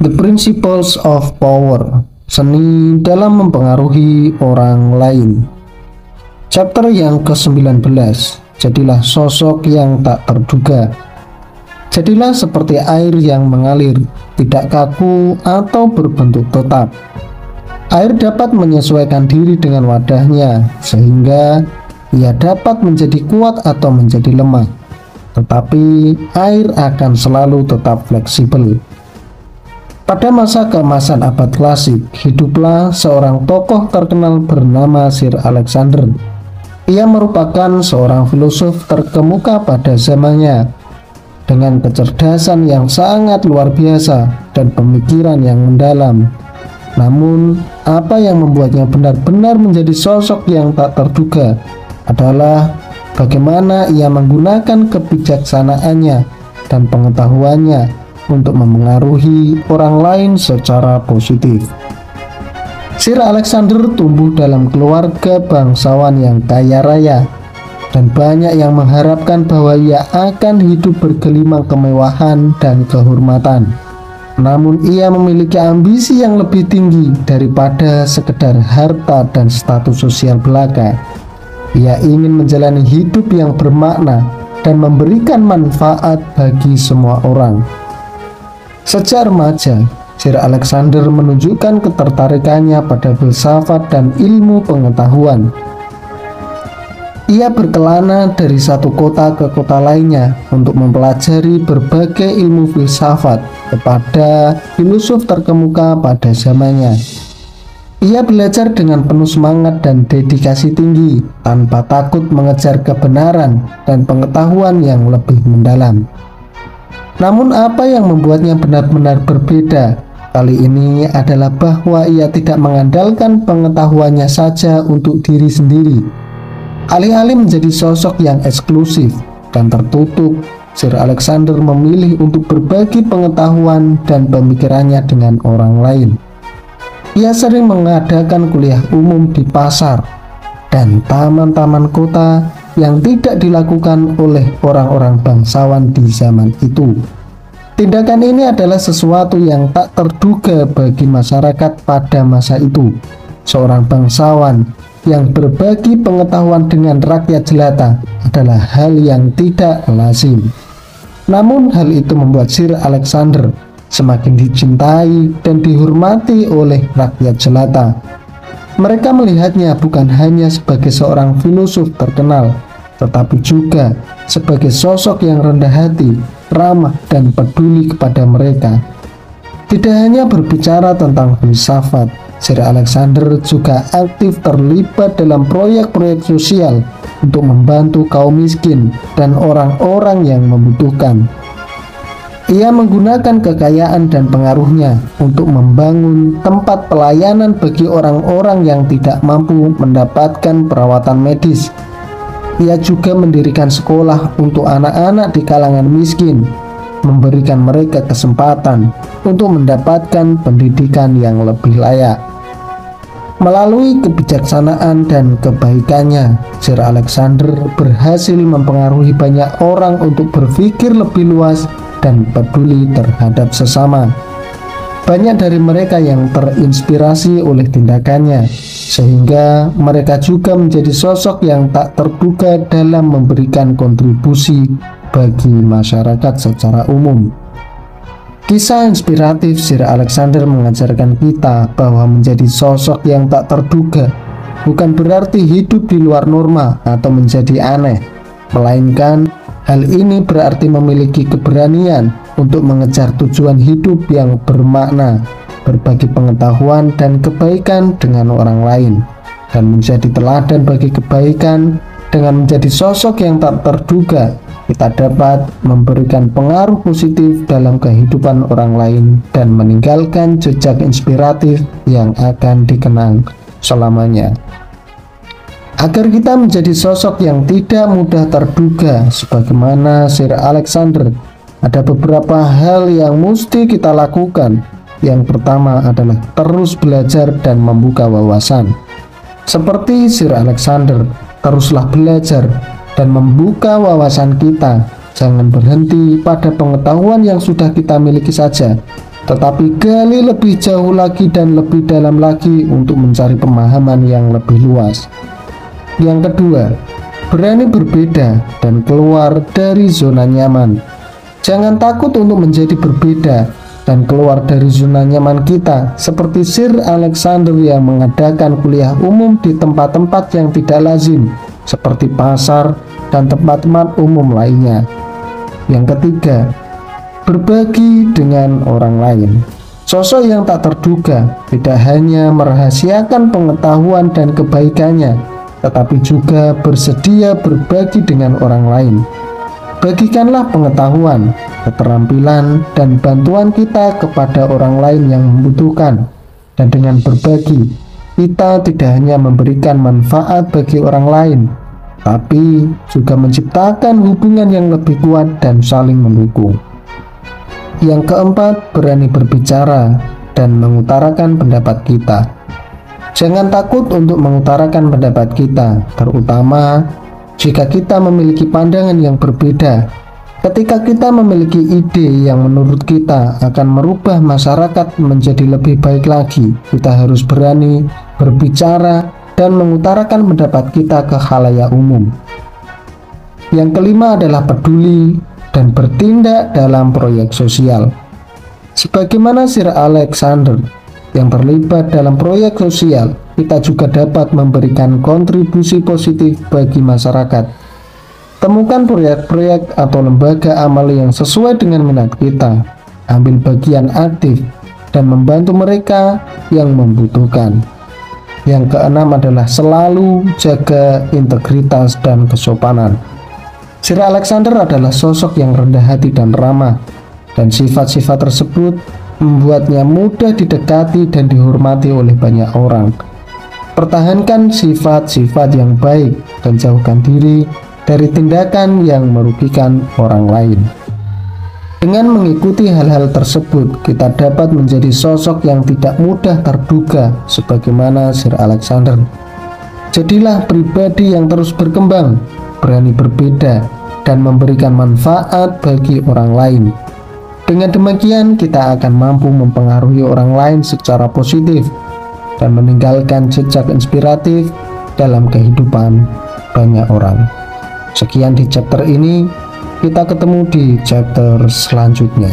The Principles of Power, seni dalam mempengaruhi orang lain. Chapter yang ke-19, jadilah sosok yang tak terduga. Jadilah seperti air yang mengalir, tidak kaku atau berbentuk tetap. Air dapat menyesuaikan diri dengan wadahnya, sehingga ia dapat menjadi kuat atau menjadi lemah. Tetapi air akan selalu tetap fleksibel. Pada masa keemasan abad klasik, hiduplah seorang tokoh terkenal bernama Sir Alexander. Ia merupakan seorang filosof terkemuka pada zamannya, dengan kecerdasan yang sangat luar biasa dan pemikiran yang mendalam. Namun, apa yang membuatnya benar-benar menjadi sosok yang tak terduga adalah bagaimana ia menggunakan kebijaksanaannya dan pengetahuannya untuk memengaruhi orang lain secara positif. Sir Alexander tumbuh dalam keluarga bangsawan yang kaya raya, dan banyak yang mengharapkan bahwa ia akan hidup bergelimang kemewahan dan kehormatan. Namun ia memiliki ambisi yang lebih tinggi daripada sekedar harta dan status sosial belaka. Ia ingin menjalani hidup yang bermakna dan memberikan manfaat bagi semua orang. Sejak remaja, Sir Alexander menunjukkan ketertarikannya pada filsafat dan ilmu pengetahuan. Ia berkelana dari satu kota ke kota lainnya untuk mempelajari berbagai ilmu filsafat kepada filosof terkemuka pada zamannya. Ia belajar dengan penuh semangat dan dedikasi tinggi, tanpa takut mengejar kebenaran dan pengetahuan yang lebih mendalam. Namun apa yang membuatnya benar-benar berbeda kali ini adalah bahwa ia tidak mengandalkan pengetahuannya saja untuk diri sendiri. Alih-alih menjadi sosok yang eksklusif dan tertutup, Sir Alexander memilih untuk berbagi pengetahuan dan pemikirannya dengan orang lain. Ia sering mengadakan kuliah umum di pasar dan taman-taman kota yang tidak dilakukan oleh orang-orang bangsawan di zaman itu. Tindakan ini adalah sesuatu yang tak terduga bagi masyarakat pada masa itu. Seorang bangsawan yang berbagi pengetahuan dengan rakyat jelata adalah hal yang tidak lazim. Namun hal itu membuat Sir Alexander semakin dicintai dan dihormati oleh rakyat jelata. Mereka melihatnya bukan hanya sebagai seorang filosof terkenal, tetapi juga sebagai sosok yang rendah hati, ramah, dan peduli kepada mereka. Tidak hanya berbicara tentang filsafat, Sir Alexander juga aktif terlibat dalam proyek-proyek sosial untuk membantu kaum miskin dan orang-orang yang membutuhkan. Ia menggunakan kekayaan dan pengaruhnya untuk membangun tempat pelayanan bagi orang-orang yang tidak mampu mendapatkan perawatan medis. Ia juga mendirikan sekolah untuk anak-anak di kalangan miskin, memberikan mereka kesempatan untuk mendapatkan pendidikan yang lebih layak. Melalui kebijaksanaan dan kebaikannya, Sir Alexander berhasil mempengaruhi banyak orang untuk berpikir lebih luas dan peduli terhadap sesama. Banyak dari mereka yang terinspirasi oleh tindakannya, sehingga mereka juga menjadi sosok yang tak terduga dalam memberikan kontribusi bagi masyarakat secara umum. Kisah inspiratif Sir Alexander mengajarkan kita bahwa menjadi sosok yang tak terduga bukan berarti hidup di luar norma atau menjadi aneh, melainkan hal ini berarti memiliki keberanian untuk mengejar tujuan hidup yang bermakna, berbagi pengetahuan dan kebaikan dengan orang lain, dan menjadi teladan bagi kebaikan. Dengan menjadi sosok yang tak terduga, kita dapat memberikan pengaruh positif dalam kehidupan orang lain dan meninggalkan jejak inspiratif yang akan dikenang selamanya. Agar kita menjadi sosok yang tidak mudah terduga sebagaimana Sir Alexander, ada beberapa hal yang mesti kita lakukan. Yang pertama adalah terus belajar dan membuka wawasan. Seperti Sir Alexander, teruslah belajar dan membuka wawasan kita. Jangan berhenti pada pengetahuan yang sudah kita miliki saja, tetapi gali lebih jauh lagi dan lebih dalam lagi untuk mencari pemahaman yang lebih luas. Yang kedua, berani berbeda dan keluar dari zona nyaman. Jangan takut untuk menjadi berbeda dan keluar dari zona nyaman kita, seperti Sir Alexander yang mengadakan kuliah umum di tempat-tempat yang tidak lazim, seperti pasar dan tempat-tempat umum lainnya. Yang ketiga, berbagi dengan orang lain. Sosok yang tak terduga tidak hanya merahasiakan pengetahuan dan kebaikannya, tetapi juga bersedia berbagi dengan orang lain. Bagikanlah pengetahuan, keterampilan, dan bantuan kita kepada orang lain yang membutuhkan. Dan dengan berbagi, kita tidak hanya memberikan manfaat bagi orang lain, tapi juga menciptakan hubungan yang lebih kuat dan saling mendukung. Yang keempat, berani berbicara dan mengutarakan pendapat kita. Jangan takut untuk mengutarakan pendapat kita, terutama jika kita memiliki pandangan yang berbeda. Ketika kita memiliki ide yang menurut kita akan merubah masyarakat menjadi lebih baik lagi, kita harus berani berbicara dan mengutarakan pendapat kita ke khalayak umum. Yang kelima adalah peduli dan bertindak dalam proyek sosial. Sebagaimana Sir Alexander yang terlibat dalam proyek sosial, kita juga dapat memberikan kontribusi positif bagi masyarakat. Temukan proyek-proyek atau lembaga amal yang sesuai dengan minat kita, ambil bagian aktif, dan membantu mereka yang membutuhkan. Yang keenam adalah selalu jaga integritas dan kesopanan. Sir Alexander adalah sosok yang rendah hati dan ramah, dan sifat-sifat tersebut membuatnya mudah didekati dan dihormati oleh banyak orang. Pertahankan sifat-sifat yang baik dan jauhkan diri dari tindakan yang merugikan orang lain. Dengan mengikuti hal-hal tersebut, kita dapat menjadi sosok yang tidak mudah terduga sebagaimana Sir Alexander. Jadilah pribadi yang terus berkembang, berani berbeda, dan memberikan manfaat bagi orang lain. Dengan demikian, kita akan mampu mempengaruhi orang lain secara positif dan meninggalkan jejak inspiratif dalam kehidupan banyak orang. Sekian di chapter ini, kita ketemu di chapter selanjutnya.